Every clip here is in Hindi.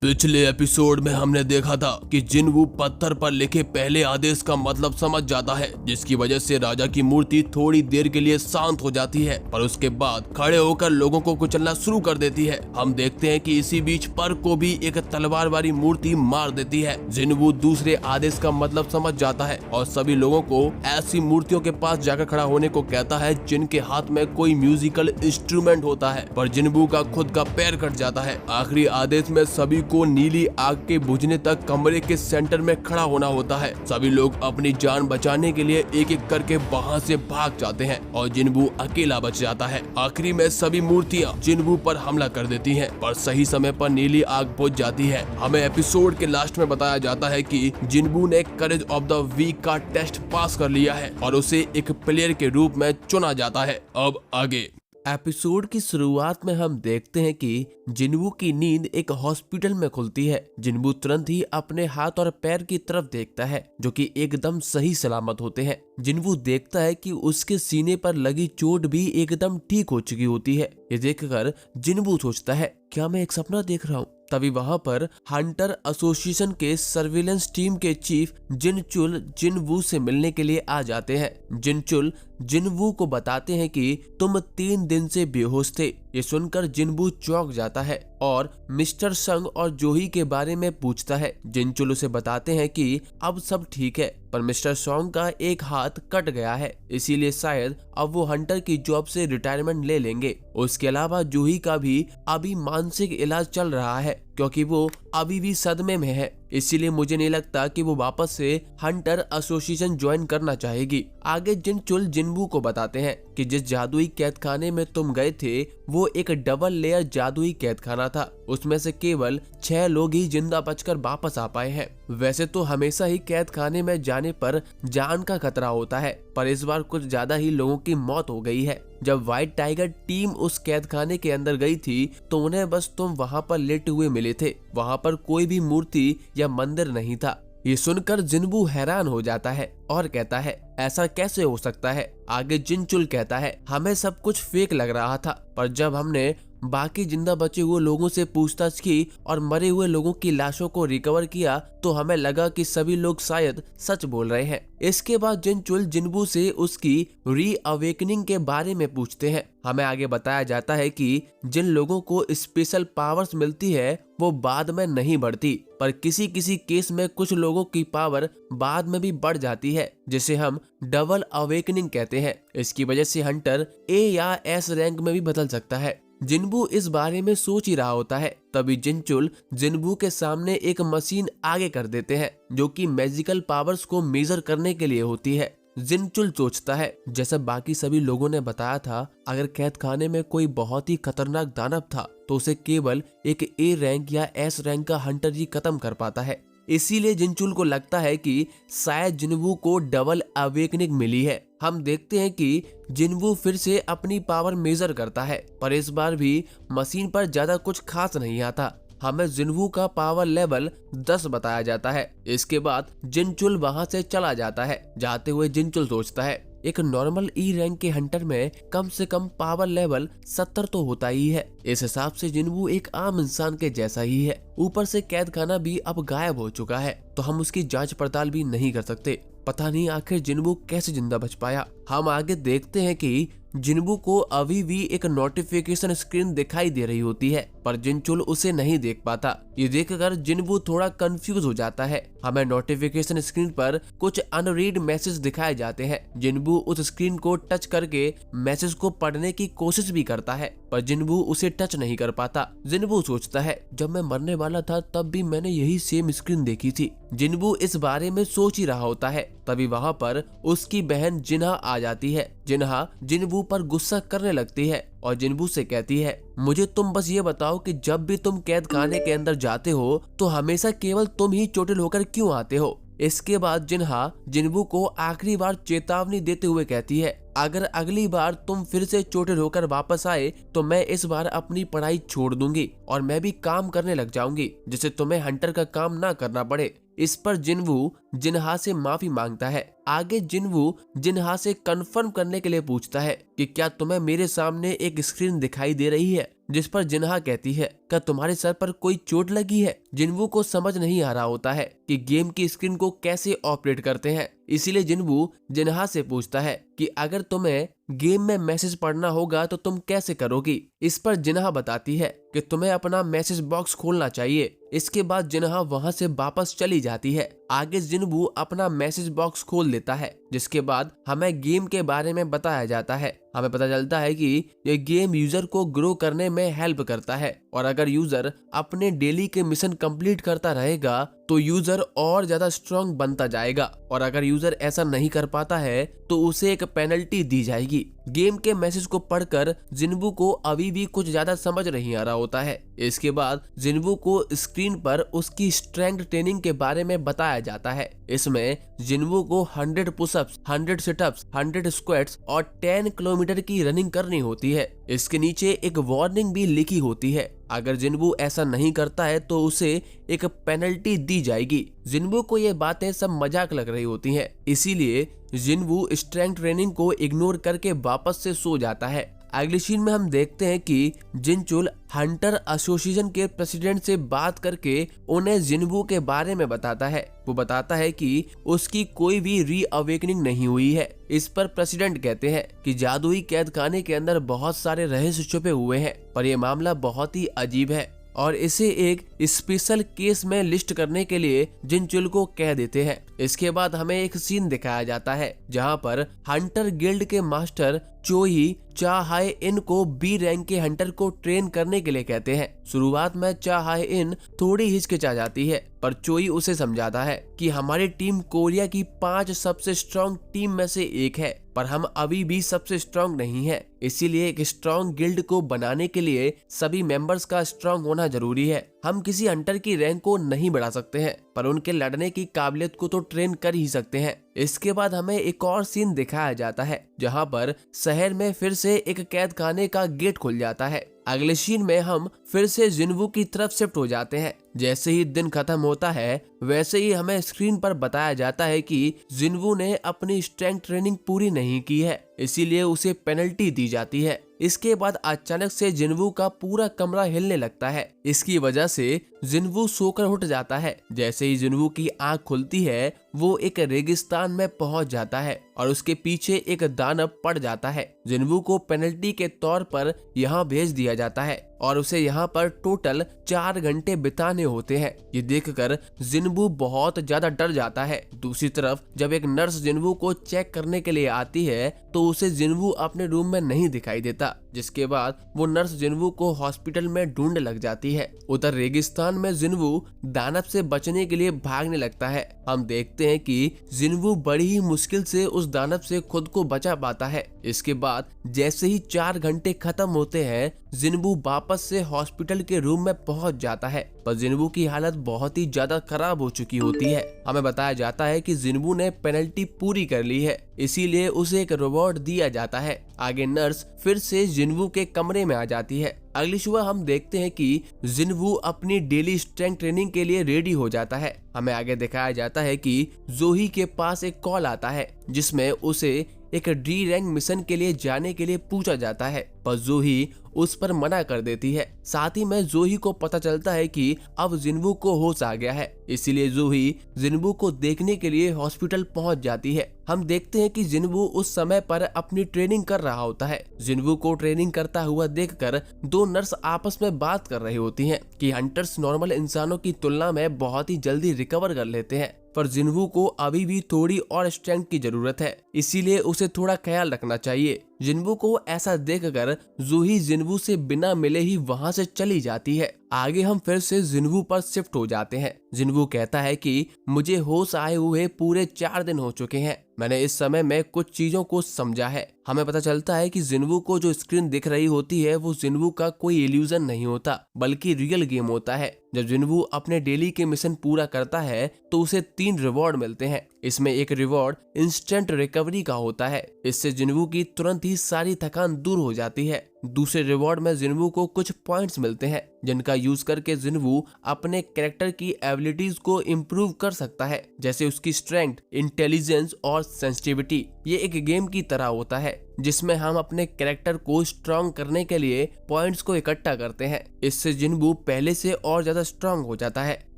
पिछले एपिसोड में हमने देखा था कि जिनवू पत्थर पर लिखे पहले आदेश का मतलब समझ जाता है, जिसकी वजह से राजा की मूर्ति थोड़ी देर के लिए शांत हो जाती है, पर उसके बाद खड़े होकर लोगों को कुचलना शुरू कर देती है। हम देखते हैं कि इसी बीच पर को भी एक तलवार वाली मूर्ति मार देती है। जिनवू दूसरे आदेश का मतलब समझ जाता है और सभी लोगों को ऐसी मूर्तियों के पास जाकर खड़ा होने को कहता है जिनके हाथ में कोई म्यूजिकल इंस्ट्रूमेंट होता है, पर जिनवू का खुद का पैर कट जाता है। आखिरी आदेश में सभी को नीली आग के बुझने तक कमरे के सेंटर में खड़ा होना होता है। सभी लोग अपनी जान बचाने के लिए एक एक करके वहां से भाग जाते हैं और जिनवू अकेला बच जाता है। आखिरी में सभी मूर्तियां जिनवू पर हमला कर देती हैं, पर सही समय पर नीली आग बुझ जाती है। हमें एपिसोड के लास्ट में बताया जाता है कि जिनवू ने करेज ऑफ द वीक का टेस्ट पास कर लिया है और उसे एक प्लेयर के रूप में चुना जाता है। अब आगे एपिसोड की शुरुआत में हम देखते हैं कि जिनवू की नींद एक हॉस्पिटल में खुलती है। जिनवू तुरंत ही अपने हाथ और पैर की तरफ देखता है जो कि एकदम सही सलामत होते हैं। जिनवू देखता है कि उसके सीने पर लगी चोट भी एकदम ठीक हो चुकी होती है। ये देखकर जिनवू सोचता है, क्या मैं एक सपना देख रहा हूँ? तभी वहां पर हंटर एसोसिएशन के सर्विलेंस टीम के चीफ जिनचुल जिनवू से मिलने के लिए आ जाते हैं। जिनचुल जिनवू को बताते हैं कि तुम 3 दिन से बेहोश थे। ये सुनकर जिनवू चौंक जाता है और मिस्टर संग और जोही के बारे में पूछता है। जिनचुल उसे बताते हैं कि अब सब ठीक है, पर मिस्टर सॉन्ग का एक हाथ कट गया है, इसीलिए शायद अब वो हंटर की जॉब से रिटायरमेंट ले लेंगे। उसके अलावा जूही का भी अभी मानसिक इलाज चल रहा है क्योंकि वो अभी भी सदमे में है, इसीलिए मुझे नहीं लगता कि वो वापस से हंटर एसोसिएशन ज्वाइन करना चाहेगी। आगे जिनचुल जिनवू को बताते हैं कि जिस जादुई कैद खाने में तुम गए थे वो एक डबल लेयर जादुई कैद खाना था। उसमें से केवल 6 लोग ही जिंदा बचकर वापस आ पाए हैं। वैसे तो हमेशा ही कैद खाने में जाने पर जान का खतरा होता है, पर इस बार कुछ ज्यादा ही लोगों की मौत हो गई है। जब व्हाइट टाइगर टीम उस कैद खाने के अंदर गई थी तो उन्हें बस तुम वहां पर लेटे हुए मिले थे। वहां पर कोई भी मूर्ति या मंदिर नहीं था। ये सुनकर जिनवू हैरान हो जाता है और कहता है, ऐसा कैसे हो सकता है? आगे जिनचुल कहता है, हमें सब कुछ फेक लग रहा था, पर जब हमने बाकी जिंदा बचे हुए लोगों से पूछताछ की और मरे हुए लोगों की लाशों को रिकवर किया तो हमें लगा कि सभी लोग शायद सच बोल रहे हैं। इसके बाद जिनचुल जिनवू से उसकी री अवेकनिंग के बारे में पूछते हैं। हमें आगे बताया जाता है कि जिन लोगों को स्पेशल पावर्स मिलती है वो बाद में नहीं बढ़ती, पर किसी किसी केस में कुछ लोगों की पावर बाद में भी बढ़ जाती है, जिसे हम डबल अवेकनिंग कहते हैं। इसकी वजह से हंटर ए या एस रैंक में भी बदल सकता है। जिनवू इस बारे में सोच ही रहा होता है, तभी जिनचुल जिनवू के सामने एक मशीन आगे कर देते हैं जो कि मैजिकल पावर्स को मेजर करने के लिए होती है। जिनचुल सोचता है, जैसा बाकी सभी लोगों ने बताया था, अगर कैद खाने में कोई बहुत ही खतरनाक दानव था तो उसे केवल एक ए रैंक या एस रैंक का हंटर ही खत्म कर पाता है। इसीलिए जिनचुल को लगता है कि शायद जिनवू को डबल अवेकनिंग मिली है। हम देखते हैं कि जिनवू फिर से अपनी पावर मेजर करता है, पर इस बार भी मशीन पर ज्यादा कुछ खास नहीं आता। हमें जिनवू का पावर लेवल 10 बताया जाता है। इसके बाद जिनचुल वहां से चला जाता है। जाते हुए जिनचुल सोचता है, एक नॉर्मल ई रैंक के हंटर में कम से कम पावर लेवल 70 तो होता ही है। इस हिसाब से जिनवू एक आम इंसान के जैसा ही है। ऊपर से कैद खाना भी अब गायब हो चुका है, तो हम उसकी जांच पड़ताल भी नहीं कर सकते। पता नहीं आखिर जिनवू कैसे जिंदा बच पाया। हम आगे देखते हैं कि जिनवू को अभी भी एक नोटिफिकेशन स्क्रीन दिखाई दे रही होती है, पर जिनचुल उसे नहीं देख पाता। ये देखकर जिनवू थोड़ा कंफ्यूज हो जाता है। हमें नोटिफिकेशन स्क्रीन पर कुछ अनरीड मैसेज दिखाए जाते हैं। जिनवू उस स्क्रीन को टच करके मैसेज को पढ़ने की कोशिश भी करता है, पर जिनवू उसे टच नहीं कर पाता। जिनवू सोचता है, जब मैं मरने वाला था तब भी मैंने यही सेम स्क्रीन देखी थी। जिनवू इस बारे में सोच ही रहा होता है, तभी वहां पर उसकी बहन जिन्हा आ जाती है। जिन्हा जिनवू पर गुस्सा करने लगती है और जिनवू से कहती है, मुझे तुम बस ये बताओ कि जब भी तुम कैद खाने के अंदर जाते हो तो हमेशा केवल तुम ही चोटिल होकर क्यों आते हो? इसके बाद जिन्हा जिनवू को आखिरी बार चेतावनी देते हुए कहती है, अगर अगली बार तुम फिर से चोटिल होकर वापस आए तो मैं इस बार अपनी पढ़ाई छोड़ दूंगी और मैं भी काम करने लग जाऊंगी, जिससे तुम्हें हंटर का काम ना करना पड़े। इस पर जिनवू जिन्हा से माफी मांगता है। आगे जिनवू जिन्हा से कंफर्म करने के लिए पूछता है कि क्या तुम्हें मेरे सामने एक स्क्रीन दिखाई दे रही है? जिस पर जिन्हा कहती है, क्या तुम्हारे सर पर कोई चोट लगी है? जिनवू को समझ नहीं आ रहा होता है कि गेम की स्क्रीन को कैसे ऑपरेट करते हैं, इसीलिए जिनवू जिन्हा से पूछता है कि अगर तुम्हें गेम में मैसेज पढ़ना होगा तो तुम कैसे करोगी। इस पर जिन्हा बताती है कि तुम्हें अपना मैसेज बॉक्स खोलना चाहिए। इसके बाद जिन्हा वहां से वापस चली जाती है। आगे जिनवू अपना मैसेज बॉक्स खोल देता है, जिसके बाद हमें गेम के बारे में बताया जाता है। हमें पता चलता है कि ये गेम यूजर को ग्रो करने में हेल्प करता है और अगर यूजर अपने डेली के मिशन कंप्लीट करता रहेगा तो यूजर और ज्यादा स्ट्रांग बनता जाएगा और अगर यूजर ऐसा नहीं कर पाता है तो उसे एक पेनल्टी दी जाएगी। गेम के मैसेज को पढ़कर जिनवू को अभी भी कुछ ज्यादा समझ नहीं आ रहा होता है। इसके बाद जिनवू को स्क्रीन पर उसकी स्ट्रेंथ ट्रेनिंग के बारे में बताया जाता है। इसमें जिनवू को 100 पुशअप्स, 100 सिटअप्स, 100 स्क्वाट्स और 10 किलोमीटर की रनिंग करनी होती है। इसके नीचे एक वार्निंग भी लिखी होती है, अगर जिनवू ऐसा नहीं करता है तो उसे एक पेनल्टी दी जाएगी। जिनवू को ये बातें सब मजाक लग रही होती हैं, इसीलिए जिनवू स्ट्रेंथ ट्रेनिंग को इग्नोर करके वापस से सो जाता है। अगली सीन में हम देखते हैं कि जिनचुल हंटर एसोसिएशन के प्रेसिडेंट से बात करके उन्हें जिनवू के बारे में बताता है। वो बताता है कि उसकी कोई भी री अवेकनिंग नहीं हुई है। इस पर प्रेसिडेंट कहते हैं कि जादुई कैद खाने के अंदर बहुत सारे रहस्य छुपे हुए हैं, पर यह मामला बहुत ही अजीब है और इसे एक स्पेशल केस में लिस्ट करने के लिए जिनचुल को कह देते हैं। इसके बाद हमें एक सीन दिखाया जाता है जहां पर हंटर गिल्ड के मास्टर चोई चा हाई इन को बी रैंक के हंटर को ट्रेन करने के लिए कहते हैं। शुरुआत में चा हाई इन थोड़ी हिचकिचा जाती है, पर चोई उसे समझाता है कि हमारी टीम कोरिया की 5 सबसे स्ट्रॉन्ग टीम में से एक है, पर हम अभी भी सबसे स्ट्रॉन्ग नहीं है। इसीलिए एक स्ट्रॉन्ग गिल्ड को बनाने के लिए सभी मेंबर्स का स्ट्रॉन्ग होना जरूरी है। हम किसी हंटर की रैंक को नहीं बढ़ा सकते हैं, पर उनके लड़ने की काबिलियत को तो ट्रेन कर ही सकते हैं। इसके बाद हमें एक और सीन दिखाया जाता है जहां पर शहर में फिर से एक कैद खाने का गेट खुल जाता है। अगले सीन में हम फिर से जिनवू की तरफ शिफ्ट हो जाते हैं। जैसे ही दिन खत्म होता है वैसे ही हमें स्क्रीन पर बताया जाता है कि जिनवू ने अपनी स्ट्रेंथ ट्रेनिंग पूरी नहीं की है, इसीलिए उसे पेनल्टी दी जाती है। इसके बाद अचानक से जिनवू का पूरा कमरा हिलने लगता है। इसकी वजह से जिनवू सोकर उठ जाता है। जैसे ही जिनवू की आंख खुलती है वो एक रेगिस्तान में पहुंच जाता है और उसके पीछे एक दानव पड़ जाता है। जिनवू को पेनल्टी के तौर पर यहाँ भेज दिया जाता है और उसे यहाँ पर टोटल 4 घंटे बिताने होते हैं। ये देखकर जिनवू बहुत ज्यादा डर जाता है। दूसरी तरफ जब एक नर्स जिनवू को चेक करने के लिए आती है तो उसे जिनवू अपने रूम में नहीं दिखाई देता, जिसके बाद वो नर्स जिनवू को हॉस्पिटल में ढूंढने लग जाती है। उधर रेगिस्तान में जिनवू दानव से बचने के लिए भागने लगता है। हम देखते हैं कि जिनवू बड़ी ही मुश्किल से उस दानव से खुद को बचा पाता है। इसके बाद जैसे ही 4 घंटे खत्म होते हैं जिनवू वापस से हॉस्पिटल के रूम में पहुंच जाता है, पर जिनवू की हालत बहुत ही ज्यादा खराब हो चुकी होती है। हमें बताया जाता है कि जिनवू ने पेनल्टी पूरी कर ली है, इसीलिए उसे एक रिवॉर्ड दिया जाता है। आगे नर्स फिर से जिनवू के कमरे में आ जाती है। अगली सुबह हम देखते हैं कि जिनवू अपनी डेली स्ट्रेंथ ट्रेनिंग के लिए रेडी हो जाता है। हमें आगे दिखाया जाता है कि जोही के पास एक कॉल आता है जिसमें उसे एक डी रैंक मिशन के लिए जाने के लिए पूछा जाता है, पर जोही उस पर मना कर देती है। साथ ही में जोही को पता चलता है कि अब जिनवू को होश आ गया है, इसीलिए जोही जिनवू को देखने के लिए हॉस्पिटल पहुंच जाती है। हम देखते हैं कि जिनवू उस समय पर अपनी ट्रेनिंग कर रहा होता है। जिनवू को ट्रेनिंग करता हुआ देखकर 2 नर्स आपस में बात कर रही होती हैं कि हंटर्स नॉर्मल इंसानों की तुलना में बहुत ही जल्दी रिकवर कर लेते हैं, पर जिनवू को अभी भी थोड़ी और स्ट्रेंथ की जरूरत है, इसीलिए उसे थोड़ा ख्याल रखना चाहिए। जिनवू को ऐसा देखकर जूही जिनवू से बिना मिले ही वहां से चली जाती है। आगे हम फिर से जिनवू पर शिफ्ट हो जाते हैं। जिनवू कहता है कि मुझे होश आए हुए पूरे 4 दिन हो चुके हैं। मैंने इस समय में कुछ चीजों को समझा है। हमें पता चलता है कि जिनवू को जो स्क्रीन दिख रही होती है वो जिनवू का कोई इल्यूजन नहीं होता, बल्कि रियल गेम होता है। जब जिनवू अपने डेली के मिशन पूरा करता है तो उसे 3 रिवॉर्ड मिलते हैं। इसमें एक रिवॉर्ड इंस्टेंट रिकवरी का होता है। इससे जिनवू की तुरंत ही सारी थकान दूर हो जाती है। दूसरे रिवॉर्ड में जिन्वू को कुछ पॉइंट्स मिलते हैं जिनका यूज करके जिन्वू अपने कैरेक्टर की एबिलिटीज को इम्प्रूव कर सकता है, जैसे उसकी स्ट्रेंथ, इंटेलिजेंस और सेंसिटिविटी। ये एक गेम की तरह होता है जिसमें हम अपने कैरेक्टर को स्ट्रॉन्ग करने के लिए पॉइंट्स को इकट्ठा करते हैं। इससे जिन्वू पहले से और ज्यादा स्ट्रॉन्ग हो जाता है।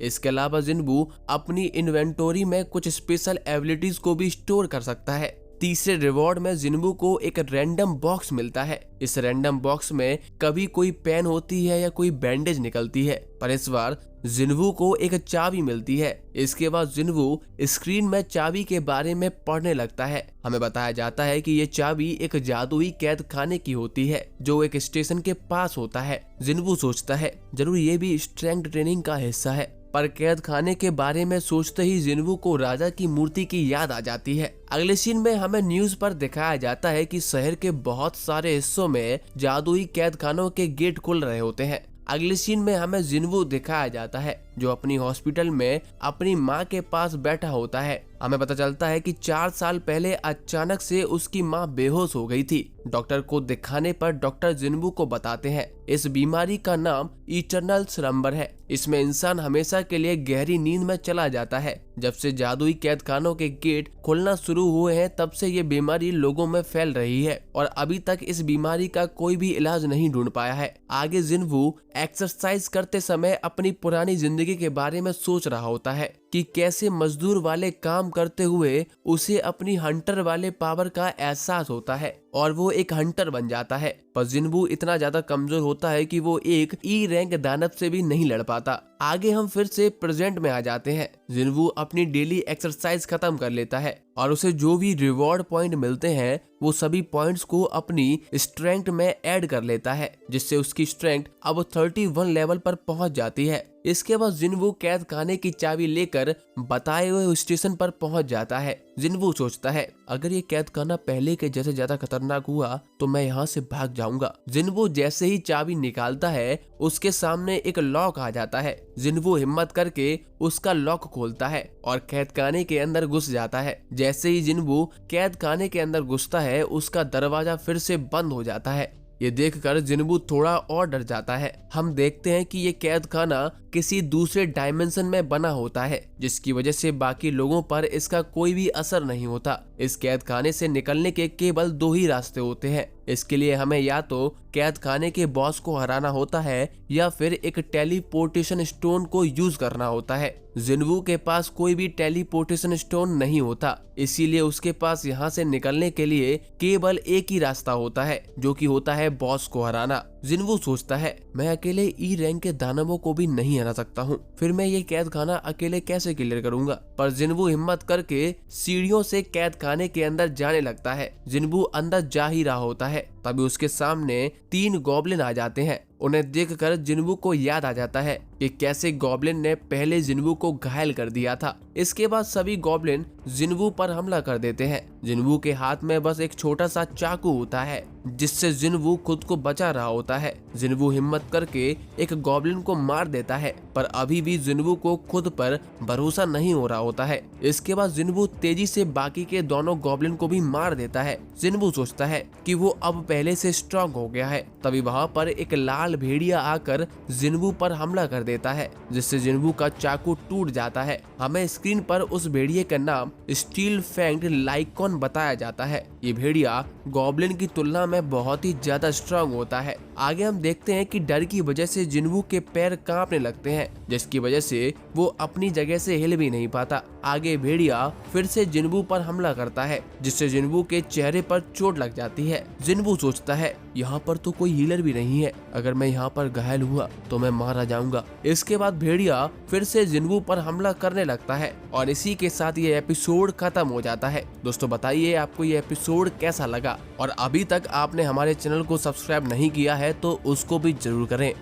इसके अलावा जिन्वू अपनी इन्वेंटोरी में कुछ स्पेशल एबिलिटीज को भी स्टोर कर सकता है। तीसरे रिवॉर्ड में जिन्वू को एक रैंडम बॉक्स मिलता है। इस रैंडम बॉक्स में कभी कोई पेन होती है या कोई बैंडेज निकलती है, पर इस बार जिन्वू को एक चाबी मिलती है। इसके बाद जिन्वू स्क्रीन में चाबी के बारे में पढ़ने लगता है। हमें बताया जाता है कि ये चाबी एक जादुई कैद खाने की होती है जो एक स्टेशन के पास होता है। जिन्वू सोचता है जरूर ये भी स्ट्रेंथ ट्रेनिंग का हिस्सा है, पर कैद खाने के बारे में सोचते ही जिन्वू को राजा की मूर्ति की याद आ जाती है। अगले सीन में हमें न्यूज पर दिखाया जाता है कि शहर के बहुत सारे हिस्सों में जादुई कैद खानों के गेट खुल रहे होते हैं। अगले सीन में हमें जिन्वू दिखाया जाता है जो अपनी हॉस्पिटल में अपनी माँ के पास बैठा होता है। हमें पता चलता है कि 4 साल पहले अचानक से उसकी माँ बेहोश हो गई थी। डॉक्टर को दिखाने पर डॉक्टर जिन्वू को बताते हैं इस बीमारी का नाम इटर्नल स्लंबर है। इसमें इंसान हमेशा के लिए गहरी नींद में चला जाता है। जब से जादुई कैद खानों के गेट खुलना शुरू हुए हैं तब से ये बीमारी लोगों में फैल रही है और अभी तक इस बीमारी का कोई भी इलाज नहीं ढूंढ पाया है। आगे जिन्वू एक्सरसाइज करते समय अपनी पुरानी जिंदगी के बारे में सोच रहा होता है कि कैसे मजदूर वाले काम करते हुए उसे अपनी हंटर वाले पावर का एहसास होता है और वो एक हंटर बन जाता है। पर जिन्वू इतना ज्यादा कमजोर होता है कि वो एक ई रैंक दानव से भी नहीं लड़ पाता। आगे हम फिर से प्रेजेंट में आ जाते हैं। जिन्वू अपनी डेली एक्सरसाइज खत्म कर लेता है और उसे जो भी रिवॉर्ड पॉइंट मिलते हैं वो सभी पॉइंट्स को अपनी स्ट्रेंथ में ऐड कर लेता है, जिससे उसकी स्ट्रेंथ अब 31 लेवल पर पहुंच जाती है। इसके बाद जिन्वू कैद खाने की चाबी लेकर बताए हुए स्टेशन पर पहुंच जाता है। जिन्वू सोचता है अगर ये कैद खाना पहले के जैसे ज्यादा खतरनाक हुआ तो मैं यहाँ से भाग जाऊंगा। जिन्वू जैसे ही चाबी निकालता है उसके सामने एक लॉक आ जाता है। जिन्वू हिम्मत करके उसका लॉक खोलता है और कैद खाने के अंदर घुस जाता है। जैसे ही जिन्वू कैद खाने के अंदर घुसता है उसका दरवाजा फिर से बंद हो जाता है। ये देखकर जिन्वू थोड़ा और डर जाता है। हम देखते हैं कि ये कैद खाना किसी दूसरे डायमेंशन में बना होता है जिसकी वजह से बाकी लोगों पर इसका कोई भी असर नहीं होता। इस कैद खाने से निकलने के केवल 2 ही रास्ते होते हैं। इसके लिए हमें या तो कैद खाने के बॉस को हराना होता है या फिर एक टेलीपोर्टेशन स्टोन को यूज करना होता है। जिन्वू के पास कोई भी टेलीपोर्टेशन स्टोन नहीं होता, इसीलिए उसके पास यहाँ से निकलने के लिए केवल एक ही रास्ता होता है जो कि होता है बॉस को हराना। जिन्वू सोचता है मैं अकेले ई रैंक के दानवों को भी नहीं हरा सकता हूँ, फिर मैं ये कैद खाना अकेले कैसे क्लियर करूंगा। पर जिन्वू हिम्मत करके सीढ़ियों से कैद खाने के अंदर जाने लगता है। जिन्वू अंदर जा ही रहा होता है तभी उसके सामने 3 गॉब्लिन आ जाते हैं। उन्हें देखकर जिन्वू को याद आ जाता है कि कैसे गॉब्लिन ने पहले जिन्वू को घायल कर दिया था। इसके बाद सभी गॉब्लिन जिन्वू पर हमला कर देते हैं। जिन्वू के हाथ में बस एक छोटा सा चाकू होता है जिससे जिन्वू खुद को बचा रहा होता है। जिन्वू हिम्मत करके एक गॉब्लिन को मार देता है पर अभी भी जिन्वू को खुद पर भरोसा नहीं हो रहा होता है। इसके बाद जिन्वू तेजी से बाकी के दोनों गॉब्लिन को भी मार देता है। जिन्वू सोचता है कि वो अब पहले से स्ट्रॉन्ग हो गया है। तभी वहाँ पर एक लाल भेड़िया आकर जिन्वू पर हमला कर देता है जिससे जिन्वू का चाकू टूट जाता है। हमें स्क्रीन पर उस भेड़िए का नाम स्टील फैंग्ड लाइकॉन बताया जाता है। ये भेड़िया गॉब्लिन की तुलना में बहुत ही ज्यादा स्ट्रॉन्ग होता है। आगे हम देखते हैं कि डर की वजह से जिन्वू के पैर कांपने लगते हैं जिसकी वजह से वो अपनी जगह से हिल भी नहीं पाता। आगे भेड़िया फिर से जिन्वू पर हमला करता है जिससे जिन्वू के चेहरे पर चोट लग जाती है। जिन्वू सोचता है यहाँ पर तो कोई हीलर भी नहीं है, अगर मैं यहाँ पर घायल हुआ तो मैं मारा जाऊंगा। इसके बाद भेड़िया फिर से जिन्वू पर हमला करने लगता है और इसी के साथ ये एपिसोड खत्म हो जाता है। दोस्तों बताइए आपको ये एपिसोड कैसा लगा और अभी तक आपने हमारे चैनल को सब्सक्राइब नहीं किया है तो उसको भी जरूर करें।